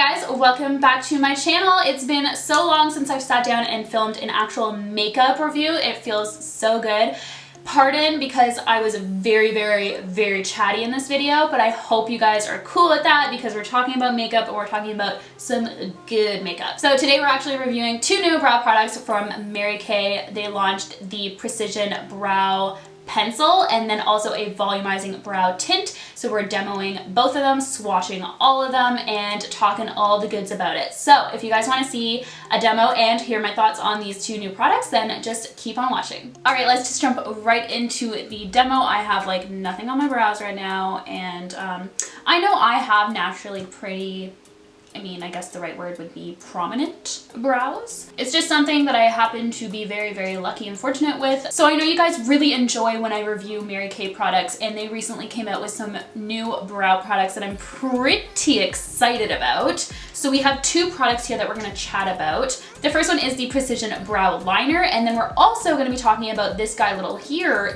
guys, welcome back to my channel. It's been so long since I've sat down and filmed an actual makeup review. It feels so good. Pardon because I was very chatty in this video, but I hope you guys are cool with that because we're talking about makeup and we're talking about some good makeup. So today we're actually reviewing two new brow products from Mary Kay. They launched the Precision Brow Pencil and then also a volumizing brow tint. So we're demoing both of them, swatching all of them, and talking all the goods about it. So if you guys want to see a demo and hear my thoughts on these two new products, then just keep on watching. All right, let's just jump right into the demo. I have like nothing on my brows right now, and I know I have naturally pretty, I guess the right word would be prominent brows. It's just something that I happen to be very lucky and fortunate with. So I know you guys really enjoy when I review Mary Kay products, and they recently came out with some new brow products that I'm pretty excited about. So we have two products here that we're gonna chat about. The first one is the Precision Brow Liner, and then we're also gonna be talking about this guy little here.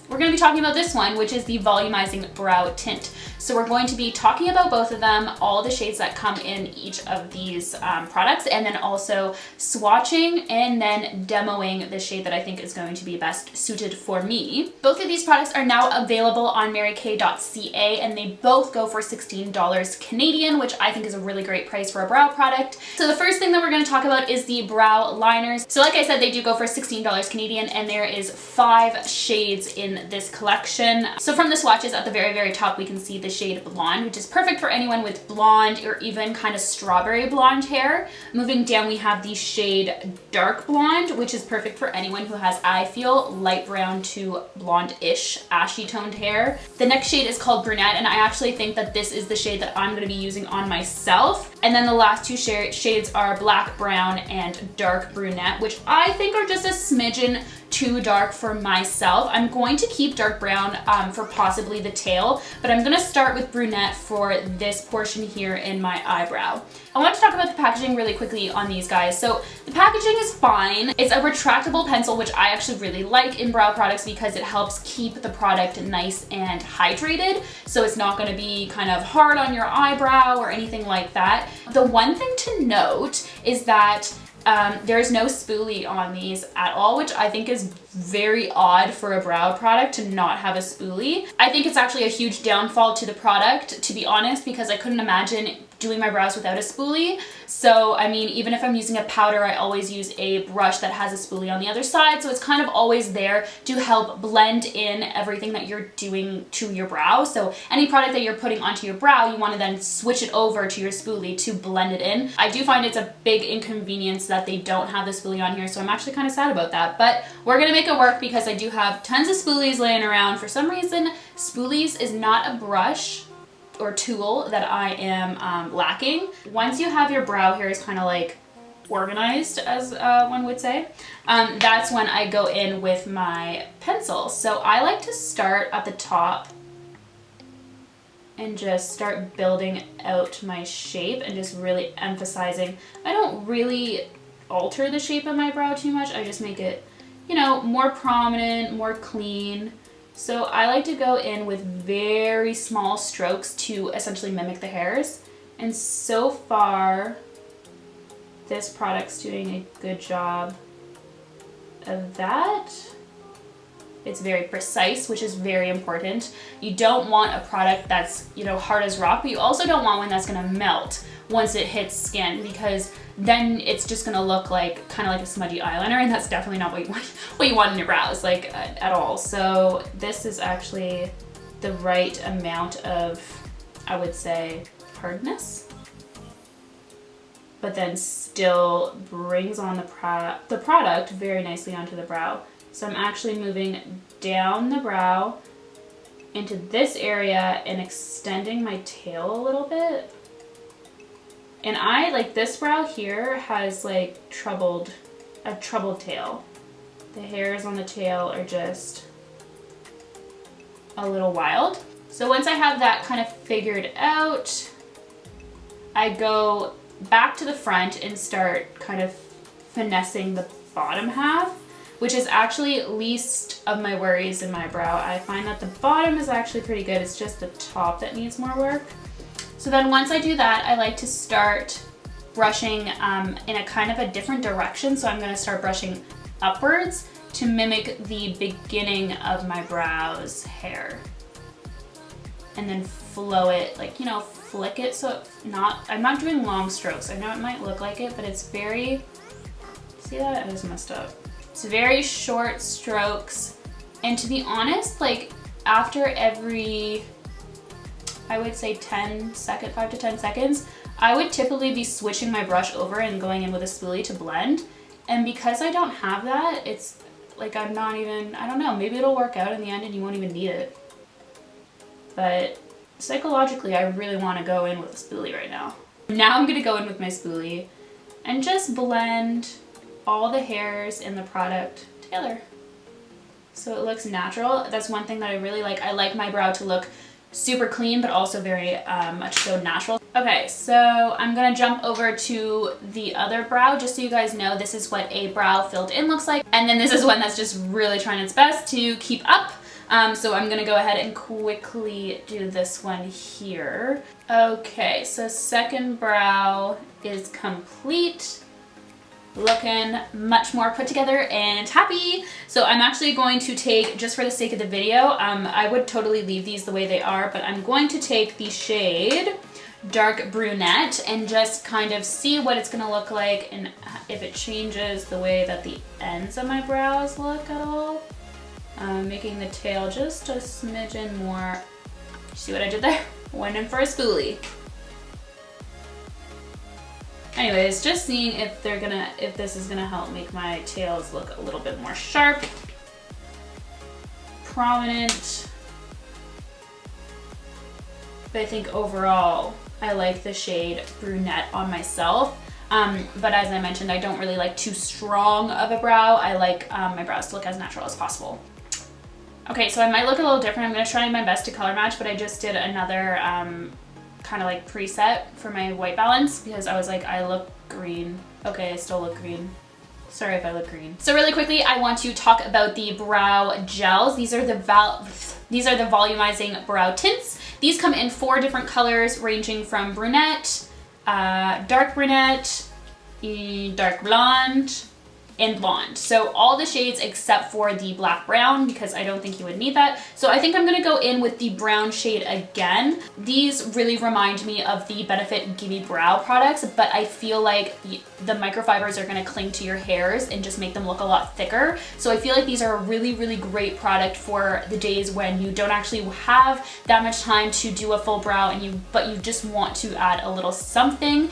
We're gonna be talking about this one, which is the Volumizing Brow Tint. So we're going to be talking about both of them, all the shades that come in each of these products, and then also swatching and then demoing the shade that I think is going to be best suited for me. Both of these products are now available on marykay.ca, and they both go for $16 Canadian, which I think is a really great price for a brow product. So the first thing that we're going to talk about is the brow liners. So like I said, they do go for $16 Canadian, and there is 5 shades in this collection. So from the swatches at the very top, we can see the shade Blonde, which is perfect for anyone with blonde or even kind of strawberry blonde hair. Moving down, we have the shade Dark Blonde, which is perfect for anyone who has, I feel, light brown to blonde-ish ashy toned hair. The next shade is called Brunette, and I actually think that this is the shade that I'm going to be using on myself. And then the last two shades are Black Brown and Dark Brunette, which I think are just a smidgen too dark for myself. I'm going to keep Dark Brown for possibly the tail, but I'm gonna start with Brunette for this portion here in my eyebrow. I want to talk about the packaging really quickly on these guys. So the packaging is fine. It's a retractable pencil, which I actually really like in brow products because it helps keep the product nice and hydrated. So it's not gonna be kind of hard on your eyebrow or anything like that. The one thing to note is that there's no spoolie on these at all, which I think is very odd for a brow product to not have a spoolie. I think it's actually a huge downfall to the product, to be honest, because I couldn't imagine doing my brows without a spoolie. So, even if I'm using a powder, I always use a brush that has a spoolie on the other side. So it's kind of always there to help blend in everything that you're doing to your brow. So any product that you're putting onto your brow, you want to then switch it over to your spoolie to blend it in. I do find it's a big inconvenience that they don't have the spoolie on here, so I'm actually kind of sad about that. But we're gonna make it work because I do have tons of spoolies laying around. For some reason, spoolies is not a brush or tool that I am lacking. Once you have your brow hairs kind of like organized, as one would say, that's when I go in with my pencil. So I like to start at the top and just start building out my shape and just really emphasizing. I don't really alter the shape of my brow too much. I just make it, more prominent, more clean. So I like to go in with very small strokes to essentially mimic the hairs. And so far, this product's doing a good job of that. It's very precise, which is very important. You don't want a product that's, hard as rock, but you also don't want one that's gonna melt once it hits skin, because then it's just gonna look like kind of like a smudgy eyeliner, and that's definitely not what you want in your brows, like at all. So this is actually the right amount of, I would say, hardness, but then still brings on the product very nicely onto the brow. So I'm actually moving down the brow into this area and extending my tail a little bit. And I, like, this brow here has like a troubled tail. The hairs on the tail are just a little wild. So once I have that kind of figured out, I go back to the front and start kind of finessing the bottom half, which is actually least of my worries in my brow. I find that the bottom is actually pretty good. It's just the top that needs more work. So then once I do that, I like to start brushing in a kind of a different direction. So I'm gonna start brushing upwards to mimic the beginning of my brows hair. And then flow it, like, you know, flick it so I'm not doing long strokes. I know it might look like it, but it's very, see that? I just messed up. It's very short strokes. And to be honest, like after every, I would say 5 to 10 seconds, I would typically be switching my brush over and going in with a spoolie to blend. And because I don't have that, it's like I'm not even, I don't know, maybe it'll work out in the end and you won't even need it. But psychologically, I really want to go in with a spoolie right now. Now I'm going to go in with my spoolie and just blend all the hairs in the product together so it looks natural. That's one thing that I really like. I like my brow to look super clean, but also very much so natural. Okay, so I'm gonna jump over to the other brow just so you guys know this is what a brow filled in looks like. And then this is one that's just really trying its best to keep up. So I'm gonna go ahead and quickly do this one here. Okay, so second brow is complete. Looking much more put together and happy. So I'm actually going to take, just for the sake of the video, I would totally leave these the way they are, but I'm going to take the shade Dark Brunette and just kind of see what it's gonna look like and if it changes the way that the ends of my brows look at all. Making the tail just a smidgen more. See what I did there? Went in for a spoolie. Anyways, just seeing if this is gonna help make my tails look a little bit more sharp, prominent. But I think overall, I like the shade Brunette on myself. But as I mentioned, I don't really like too strong of a brow. I like my brows to look as natural as possible. Okay, so I might look a little different. I'm gonna try my best to color match, but I just did another kind of like preset for my white balance because I was like, I look green. Okay, I still look green. Sorry if I look green. So really quickly, I want to talk about the brow gels. These are the volumizing brow tints. These come in 4 different colors ranging from brunette, dark brunette, dark blonde, and blonde. So all the shades except for the black brown because I don't think you would need that. So I think I'm gonna go in with the brown shade again. These really remind me of the Benefit Gimme Brow products, but I feel like the microfibers are gonna cling to your hairs and just make them look a lot thicker. So I feel like these are a really, really great product for the days when you don't actually have that much time to do a full brow but you just want to add a little something.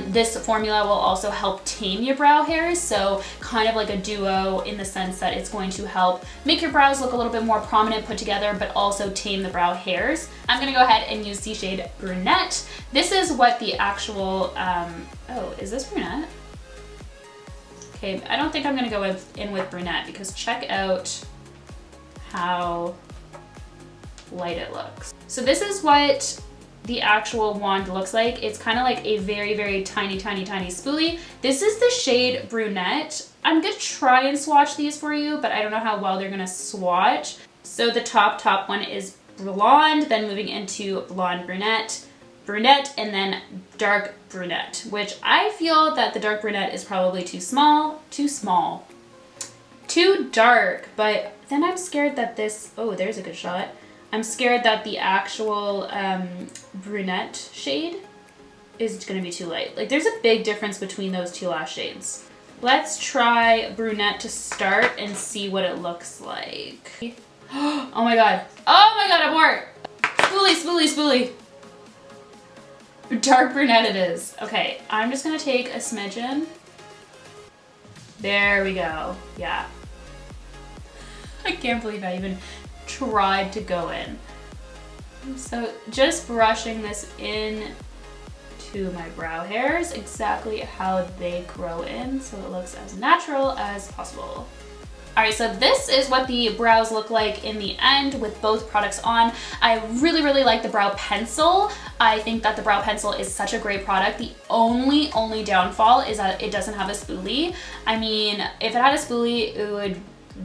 This formula will also help tame your brow hairs. So kind of like a duo in the sense that it's going to help make your brows look a little bit more prominent, put together, but also tame the brow hairs. I'm gonna go ahead and use the shade Brunette. This is what the actual, oh, is this Brunette? Okay, I don't think I'm gonna go in with Brunette because check out how light it looks. So this is what the actual wand looks like. It's kind of like a very, very tiny, tiny, tiny spoolie. This is the shade Brunette. I'm gonna try and swatch these for you, but I don't know how well they're gonna swatch. So the top one is blonde, then moving into blonde brunette, brunette, and then dark brunette, which I feel that the dark brunette is probably too dark, but then I'm scared that this, oh, there's a good shot. I'm scared that the actual brunette shade is gonna be too light. Like there's a big difference between those 2 last shades. Let's try brunette to start and see what it looks like. Oh my god. Oh my god, abort! Spoolie, spoolie, spoolie. Dark brunette it is. Okay, I'm just gonna take a smidgen. There we go. Yeah. I can't believe I even tried to go in. So just brushing this in to my brow hairs exactly how they grow in so it looks as natural as possible. Alright, so this is what the brows look like in the end with both products on. I really, really like the brow pencil. I think that the brow pencil is such a great product. The only downfall is that it doesn't have a spoolie. I mean, if it had a spoolie, it would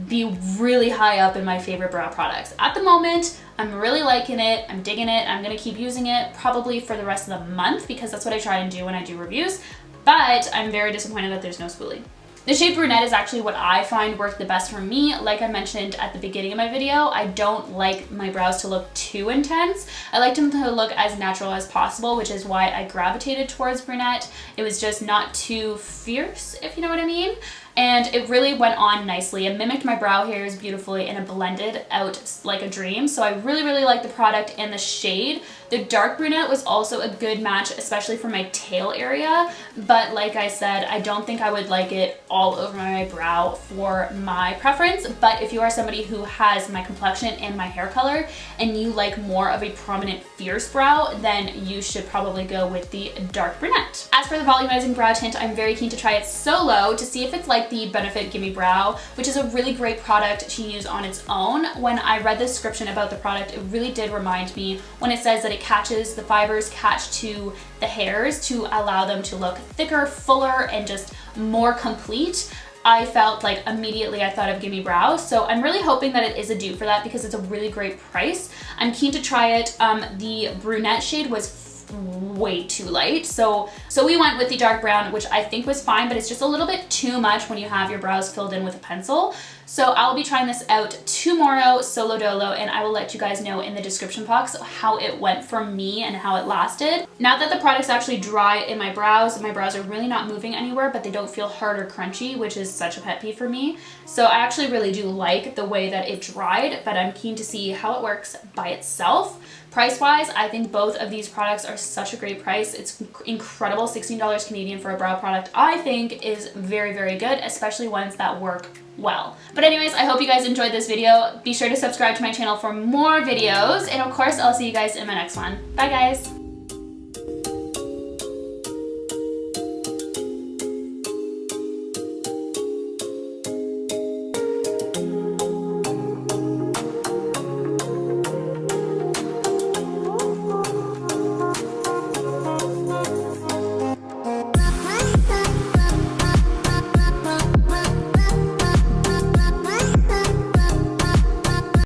be really high up in my favorite brow products. At the moment, I'm really liking it, I'm digging it, I'm gonna keep using it probably for the rest of the month because that's what I try and do when I do reviews, but I'm very disappointed that there's no spoolie. The shade Brunette is actually what I find worked the best for me. Like I mentioned at the beginning of my video, I don't like my brows to look too intense. I like them to look as natural as possible, which is why I gravitated towards Brunette. It was just not too fierce, if you know what I mean. And it really went on nicely. It mimicked my brow hairs beautifully and it blended out like a dream. So I really, really like the product and the shade. The dark brunette was also a good match, especially for my tail area. But like I said, I don't think I would like it all over my brow for my preference. But if you are somebody who has my complexion and my hair color and you like more of a prominent fierce brow, then you should probably go with the dark brunette. As for the volumizing brow tint, I'm very keen to try it solo to see if it's like the Benefit Gimme Brow, which is a really great product to use on its own. When I read the description about the product, it really did remind me when it says that it catches, the fibers catch to the hairs to allow them to look thicker, fuller, and just more complete. I felt like immediately I thought of Gimme Brow, so I'm really hoping that it is a dupe for that because it's a really great price. I'm keen to try it. The brunette shade was way too light, so we went with the dark brown, which I think was fine, but it's just a little bit too much when you have your brows filled in with a pencil. So I'll be trying this out tomorrow solo dolo, and I will let you guys know in the description box how it went for me and how it lasted. Now that the product's actually dry in my brows are really not moving anywhere, but they don't feel hard or crunchy, which is such a pet peeve for me. So I actually really do like the way that it dried, but I'm keen to see how it works by itself. Price-wise, I think both of these products are such a great price. It's incredible. $16 Canadian for a brow product, I think, is very, very good, especially ones that work well. But anyways, I hope you guys enjoyed this video. Be sure to subscribe to my channel for more videos, and of course, I'll see you guys in my next one. Bye, guys.